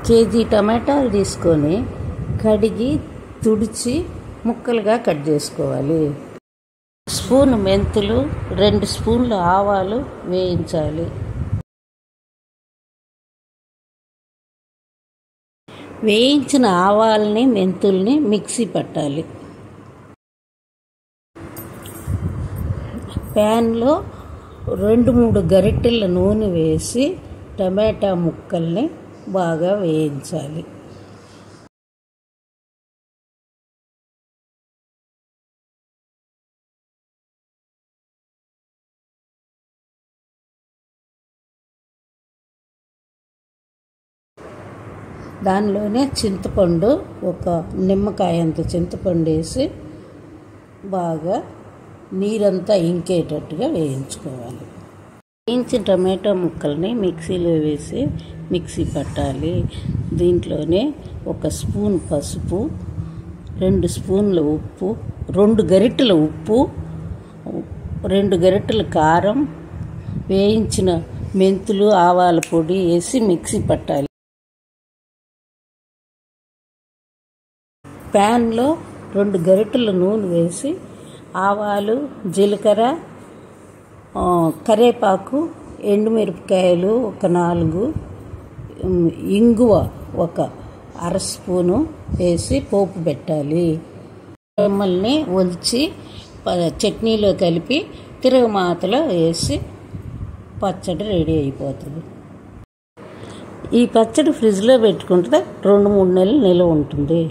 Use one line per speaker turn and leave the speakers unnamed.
KG టమాటాలు తీసుకొని కడిగి తుడిచి ముక్కలుగా కట్ చేసుకోవాలి. స్పూన్ మెంతులు, 2 స్పూన్లు ఆవాలు వేయించాలి. వేయించిన ఆవాలని మెంతుల్ని మిక్సీ పట్టాలి. ప్యాన్లో 2-3 గరిటెల నూనె వేసి టమాటా ముక్కల్ని బాగా వేయించాలి. దానిలోనే చింతపండు, ఒక నిమ్మకాయ అంత చింతపండు వేసి బాగా నీరంతా ఇంకేటట్టుగా వేయించుకోవాలి. వేయించిన టమాటా ముక్కల్ని మిక్సీలో వేసి మిక్సీ పట్టాలి. దీంట్లోనే 1 స్పూన్ పసుపు, 2 స్పూన్ల ఉప్పు, 2 గరిటెల ఉప్పు, 2 గరిటెల కారం, వేయించిన మెంతులు, ఆవాల పొడి వేసి మిక్సీ పట్టాలి. ప్యాన్లో 2 గరిటెల నూనె వేసి ఆవాలు, జీలకర్ర, కరివేపాకు, ఎండుమిరపకాయలు ఒక 4, ఇంగువ ఒక 1/2 స్పూను వేసి పోపు పెట్టాలి. మిమ్మల్ని ఒలిచి చట్నీలో కలిపి తిరగమాతలో వేసి పచ్చడి రెడీ అయిపోతుంది. ఈ పచ్చడి ఫ్రిడ్జ్లో పెట్టుకుంటే 2-3 నెలలు నిల్వ ఉంటుంది.